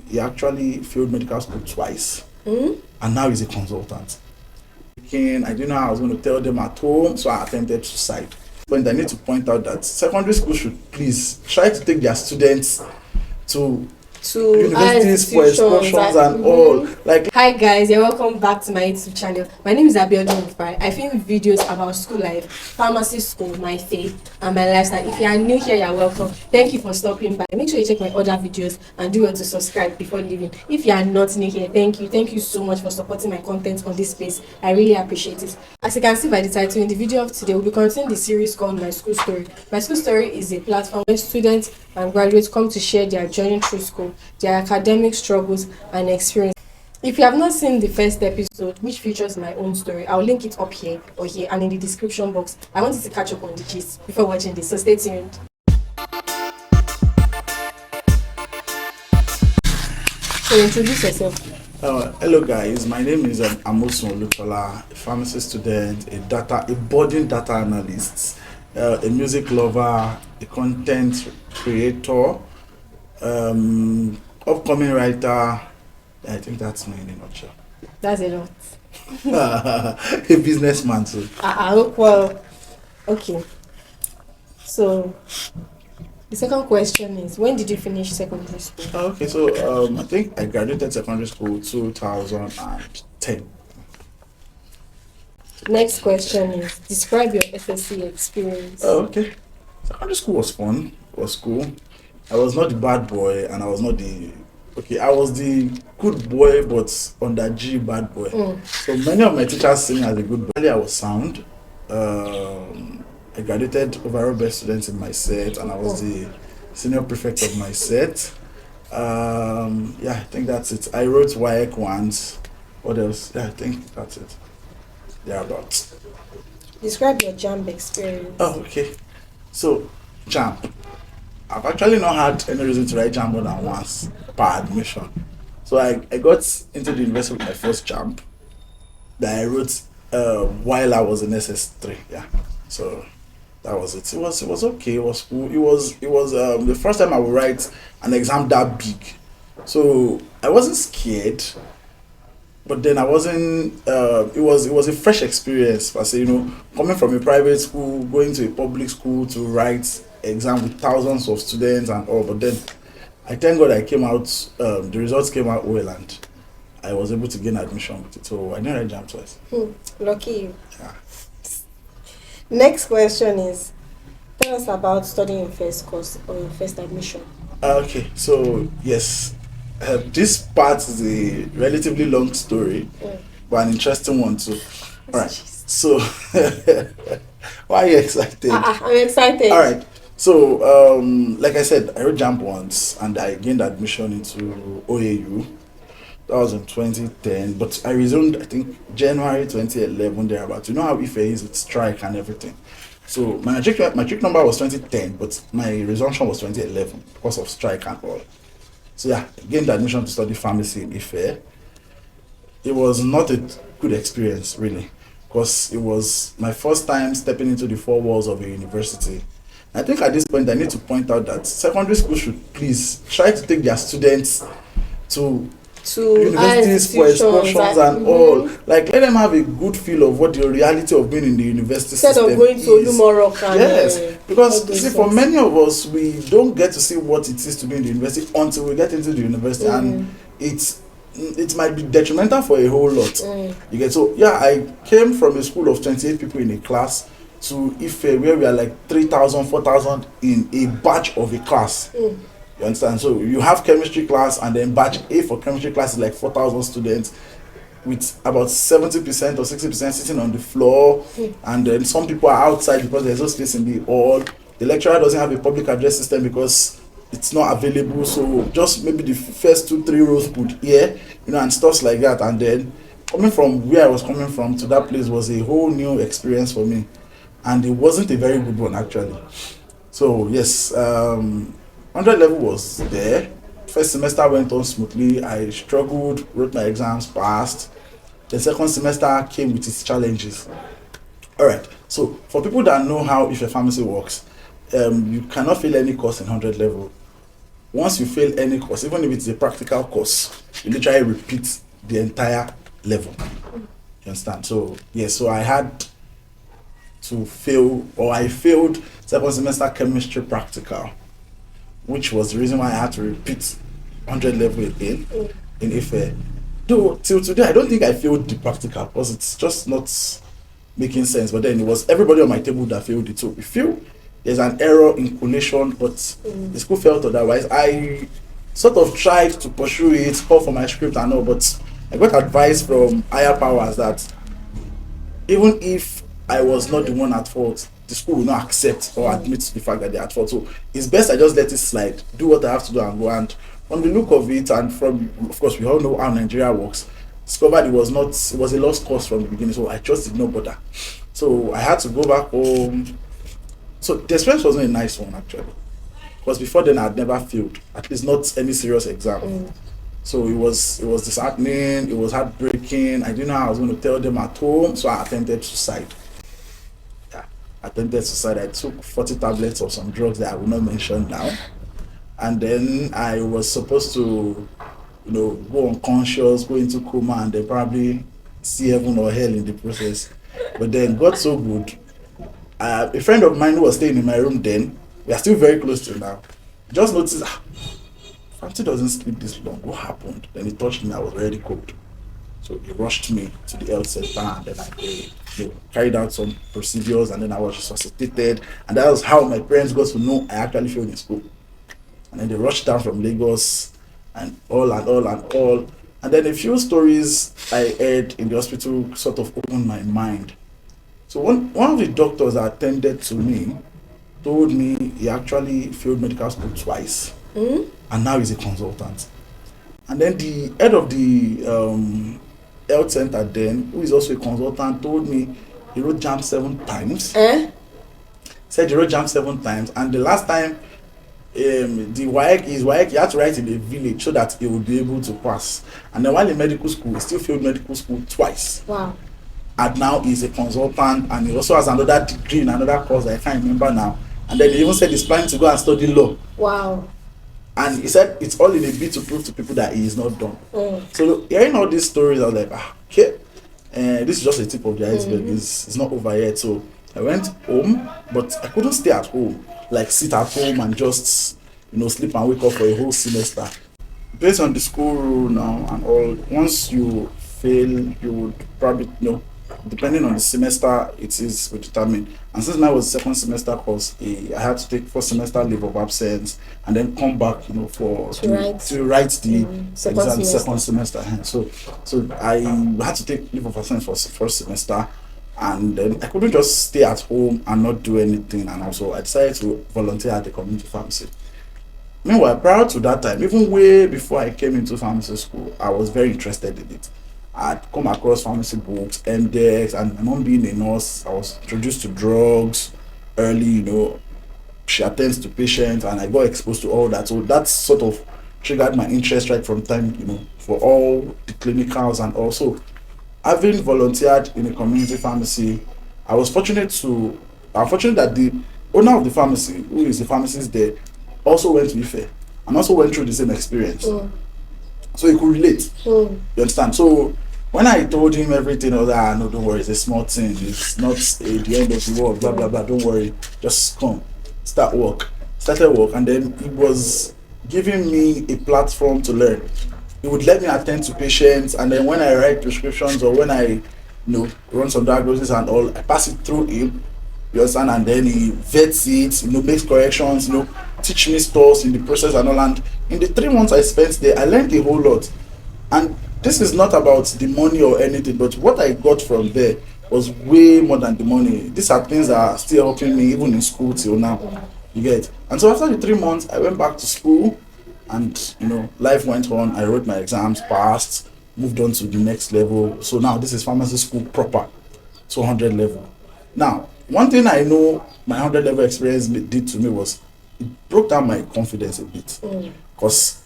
He actually failed medical school twice, and now he's a consultant. I didn't know how I was going to tell them at home, so I attempted suicide. But I need to point out that secondary school should please try to take their students to universities for excursions and all. Like, hi guys, you're welcome back to my YouTube channel. My name is Abiodun. I film videos about school life, pharmacy school, my faith, and my lifestyle. If you are new here, you're welcome. Thank you for stopping by. Make sure you check my other videos and do well to subscribe before leaving. If you are not new here, thank you so much for supporting my content on this space. I really appreciate it. As you can see by the title, in the video of today, we'll be continuing the series called My School Story. My School Story is a platform where students and graduates come to share their journey through school, their academic struggles and experience. If you have not seen the first episode, which features my own story, I'll link it up here or here and in the description box. I want you to catch up on the gist before watching this, so stay tuned. So introduce yourself. Hello guys, my name is Amosun Olutola, a pharmacy student, a budding data analyst, a music lover, a content creator, upcoming writer. I think that's me in a nutshell. That's a lot. A businessman too. Well, okay. So the second question is, when did you finish secondary school? Okay, so I think I graduated secondary school 2010. Next question is, describe your SSC experience. Okay. Secondary school was fun, was cool. I was not the bad boy and I was not the... Okay, I was the good boy but under G bad boy. So many of my teachers see me as a good boy. Earlier I was sound. I graduated overall best student in my set and I was the senior prefect of my set. Yeah, I think that's it. I wrote WAEC once. What else? Yeah, I think that's it. Thereabouts. Describe your JAMB experience. Oh, okay. So, JAMB. I've actually not had any reason to write JAMB more than once per admission. So I got into the university with my first JAMB that I wrote while I was in SS3. Yeah. So that was it. It was okay. It was cool. It was the first time I would write an exam that big. So I wasn't scared. But then I wasn't. It was a fresh experience. I say, coming from a private school, going to a public school to write exam with thousands of students and all. But then, I thank God I came out. The results came out well, and I was able to gain admission with it. So I didn't write jam twice. Lucky you. Yeah. Next question is, tell us about studying your first course or your first admission. Okay, so yes. This part is a relatively long story, but an interesting one too. All right. So, why are you excited? I'm excited. All right. So, like I said, I wrote JAMB once, and I gained admission into OAU. That was in 2010, but I resumed, I think, January 2011 thereabouts. You know how Ife is with strike and everything. So my matric number was 2010, but my resumption was 2011 because of strike and all. So yeah, I gained admission to study pharmacy in Ife. It was not a good experience, really, because it was my first time stepping into the four walls of a university. I think at this point I need to point out that secondary school should please try to take their students to universities for excursions and all. Like, let them have a good feel of what the reality of being in the university instead system of going to Olumorok and yes, because see, for many of us, we don't get to see what it is to be in the university until we get into the university, and it might be detrimental for a whole lot. You get, so yeah, I came from a school of 28 people in a class to Ife, where we are like 3,000, 4,000 in a batch of a class. You understand? So you have chemistry class, and then batch A for chemistry class is like 4,000 students, with about 70% or 60% sitting on the floor, and then some people are outside because there's no space in the hall. The lecturer doesn't have a public address system because it's not available, so just maybe the first 2-3 rows put here, and stuff like that. And then coming from where I was coming from to that place was a whole new experience for me, and it wasn't a very good one actually. So yes, 100 level was there. First semester went on smoothly. I struggled, wrote my exams, passed. The second semester came with its challenges. All right. So for people that know how if a pharmacy works, you cannot fail any course in 100 level. once you fail any course, even if it's a practical course, you literally repeat the entire level. You understand? So yes, so I had to fail, or I failed second semester chemistry practical, which was the reason why I had to repeat 100 level again in Ife. Though till today, I don't think I failed the practical because it's just not making sense. But then it was everybody on my table that failed it. So we feel there's an error in collation, but the school felt otherwise. I sort of tried to pursue it, call for my script and all, but I got advice from higher powers that even if I was not the one at fault, the school will not accept or admit to the fact that they're at fault. So it's best I just let it slide, do what I have to do and go. And from the look of it, and from, of course, we all know how Nigeria works, discovered it was a lost cause from the beginning. So I just did not bother. So I had to go back home. So the experience wasn't a nice one actually, because before then I had never failed, at least not any serious exam. So it was disheartening, it was heartbreaking. I didn't know how I was going to tell them at home, so I attempted suicide. Yeah, attempted suicide. I took 40 tablets of some drugs that I will not mention now. And then I was supposed to, go unconscious, go into coma, and then probably see heaven or hell in the process. But then God so good. A friend of mine who was staying in my room then, we are still very close to now, just noticed, Fanti doesn't sleep this long. What happened? Then he touched me. I was already cold. So he rushed me to the health center, and then I carried out some procedures, and then I was resuscitated. And that was how my parents got to know I actually failed in school. And then they rushed down from Lagos and all and all and all. And then a few stories I heard in the hospital sort of opened my mind. So one of the doctors that attended to me told me he actually failed medical school twice. And now he's a consultant. And then the head of the health center then, who is also a consultant, told me he wrote JAMB 7 times. Said he wrote JAMB 7 times, and the last time his WAEC, he had to write in a village so that he would be able to pass. And then while in medical school, he still failed medical school twice. Wow. And now he's a consultant, and he also has another degree in another course that I can't remember now. And then he even said he's planning to go and study law. Wow. And he said it's all in a bid to prove to people that he is not done. So hearing all these stories, I was like, okay, this is just a tip of the iceberg. It's not over yet. So I went home, but I couldn't stay at home, like sit at home and just, sleep and wake up for a whole semester. Based on the school rule now and all, once you fail, you would probably, depending on the semester, it is determined. And since mine was second semester course, I had to take first semester leave of absence and then come back, to write the exam second semester. So I had to take leave of absence for first semester, and then I couldn't just stay at home and not do anything. And also I decided to volunteer at the community pharmacy. Meanwhile, prior to that time, even way before I came into pharmacy school, I was very interested in it. I'd come across pharmacy books, MDEX, and my mom being a nurse, I was introduced to drugs early, she attends to patients, and I got exposed to all that. So that sort of triggered my interest right from time, for all the clinicals. And also, having volunteered in a community pharmacy, I was fortunate that the owner of the pharmacy, who is the pharmacist there, also went to Ife and also went through the same experience. So he could relate. You understand? So when I told him everything, no, don't worry, it's a small thing. It's not the end of the world, blah, blah, blah. Don't worry. Just come. Started work. And then he was giving me a platform to learn. He would let me attend to patients. And then when I write prescriptions or when I, run some diagnosis and all, I pass it through him. You understand? And then he vets it, makes corrections, teach me stuff in the process and all. And in the 3 months I spent there, I learned a whole lot. And this is not about the money or anything, but what I got from there was way more than the money. These are things that are still helping me even in school till now. You get? And so after the 3 months, I went back to school, and life went on. I wrote my exams, passed, moved on to the next level. So now this is pharmacy school proper, 200 level. Now, one thing I know my 100 level experience did to me was it broke down my confidence a bit. Because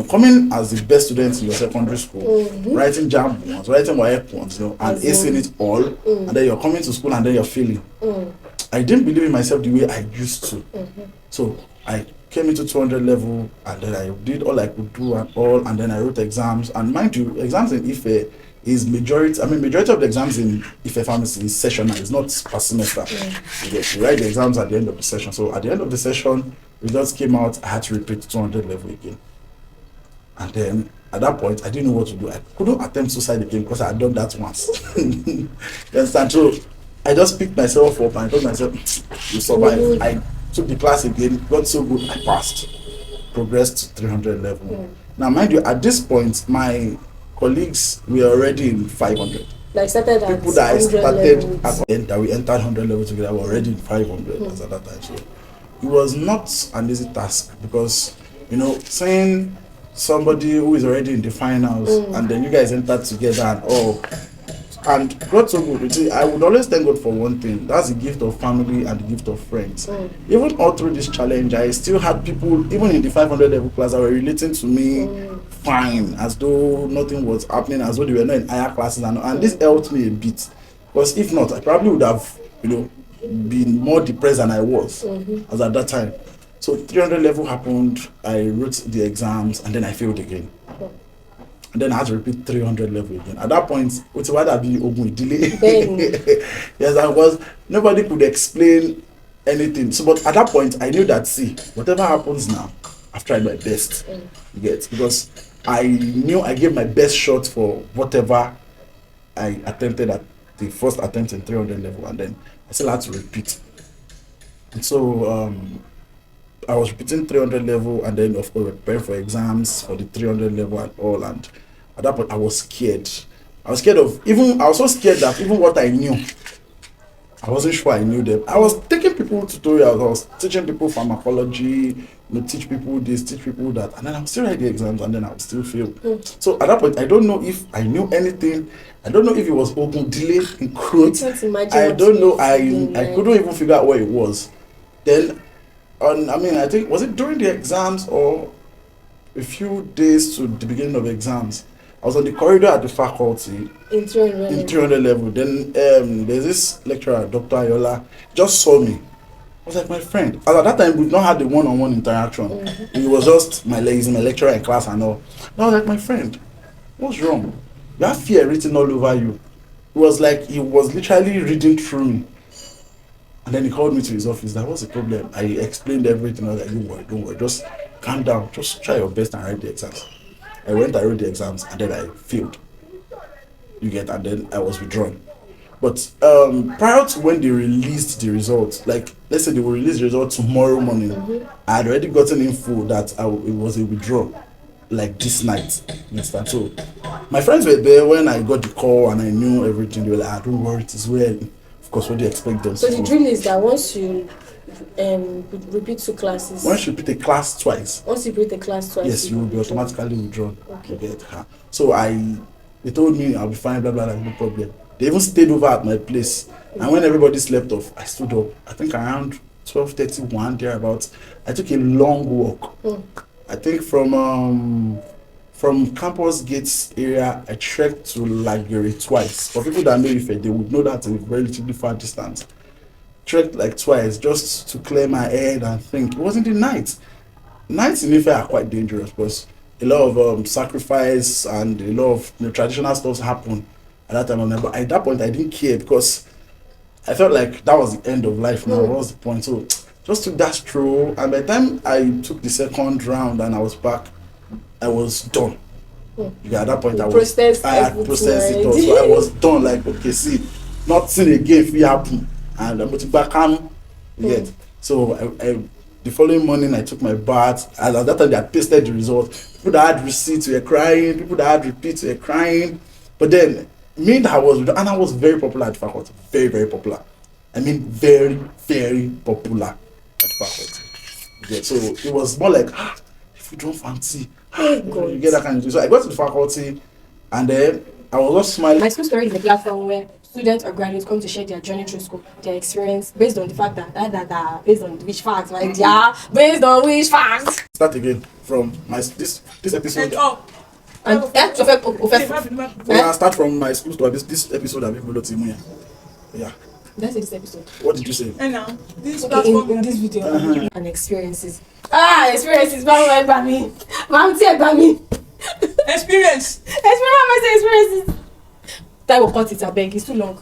coming as the best student in your secondary school, writing JAMB ones, writing WAEC ones, and acing it all, and then you're coming to school and then you're failing. I didn't believe in myself the way I used to. So I came into 200 level, and then I did all I could do and all, and then I wrote exams. And mind you, exams in Ife is majority. I mean, majority of the exams in Ife Pharmacy is sessional. It's not per semester. You write the exams at the end of the session. So at the end of the session, results came out. I had to repeat 200 level again. And then at that point, I didn't know what to do. I couldn't attempt suicide again because I had done that once. You understand? So I just picked myself up and I told myself, you survive. I took the class again, got so good, I passed. Progressed to 300 level. Now, mind you, at this point, my colleagues were already in 500. Like started at people that I started levels. at that we entered 100 levels together were already in 500 at that time. So it was not an easy task because, saying somebody who is already in the finals and then you guys entered together and all. And God so good. See, I would always thank God for one thing. That's the gift of family and the gift of friends. Even all through this challenge, I still had people, even in the 500 level class, that were relating to me fine, as though nothing was happening, as though they were not in higher classes. And this helped me a bit. Because if not, I probably would have, been more depressed than I was as at that time. So 300 level happened, I wrote the exams, and then I failed again. And then I had to repeat 300 level again. At that point, it's why that be open delay. Yes, I was. Nobody could explain anything. So, but at that point, I knew that whatever happens now, I've tried my best. You get, because I knew I gave my best shot for whatever I attempted at the first attempt in 300 level, and then I still had to repeat. And so I was repeating 300 level, and then of course preparing for exams for the 300 level and all. And at that point, I was scared. I was so scared that even what I knew, I wasn't sure I knew them. I was taking people tutorials. I was teaching people pharmacology, teach people this, teach people that, and then I would still write the exams, and then I would still fail. So at that point, I don't know if I knew anything. I don't know if it was open delay in quotes. I don't know. I couldn't even figure out what it was. Then, I think, was it during the exams or a few days to the beginning of exams? I was on the corridor at the faculty in 300 level. Then there's this lecturer, Dr. Ayola, just saw me. I was like, my friend. As at that time, we've not had the one-on-one interaction. He was just my lecturer in class and all. And I was like, my friend, what's wrong? You have fear written all over you. It was like he was literally reading through me. And then he called me to his office. That was the problem. I explained everything. I was like, don't worry, just calm down. Just try your best and write the exams. I wrote the exams, and then I failed. You get, and then I was withdrawn. But prior to when they released the results, like let's say they will release the results tomorrow morning, I had already gotten info that it was a withdrawal, like this night. You understand? So my friends were there when I got the call and I knew everything. They were like, don't worry, it is well. Of course, what do you expect them to do? So the drill is that once you repeat 2 classes. Once you repeat a class twice. Once you repeat a class twice. Yes, you will be automatically withdrawn. Okay. So they told me I'll be fine, blah blah blah, no problem. They even stayed over at my place, and when everybody slept off, I stood up. I think around 12:31 thereabouts. I took a long walk. I think from Campus Gates area, I trekked to Lagere twice. For people that know Ife, they would know that it's a relatively far distance. Trekked like twice just to clear my head and think. It wasn't the night. Nights in Ife are quite dangerous because a lot of sacrifice and a lot of traditional stuff happen at that time. But at that point, I didn't care because I felt like that was the end of life now. What was the point? So just took that stroll, and by the time I took the second round and I was back, I was done. At that point, I had processed it all. So I was done. Like, okay, see, nothing again if it happen, and I'm going to back home. Yet. So the following morning, I took my bath. And at that time, they had pasted the results. People that had receipts were crying. People that had repeats were crying. But then, I was very popular at the faculty. Very, very popular. I mean, very, very popular at the faculty. Yeah, so it was more like, if you don't fancy, you get that kind of thing. So I got to the faculty, and then I was just smiling. My school story is a platform where students or graduates come to share their journey through school, their experience, based on the fact that based on which facts, right? Yeah, based on which facts. Start again from this episode. I start from my school story. This episode of people. Yeah. That's this episode. What did you say? And now, this Okay, platform. in this video, and experiences. Experiences. Bye bye me. Mom, say by me. Experience. Experiences. That will cut it. I beg. It's too long.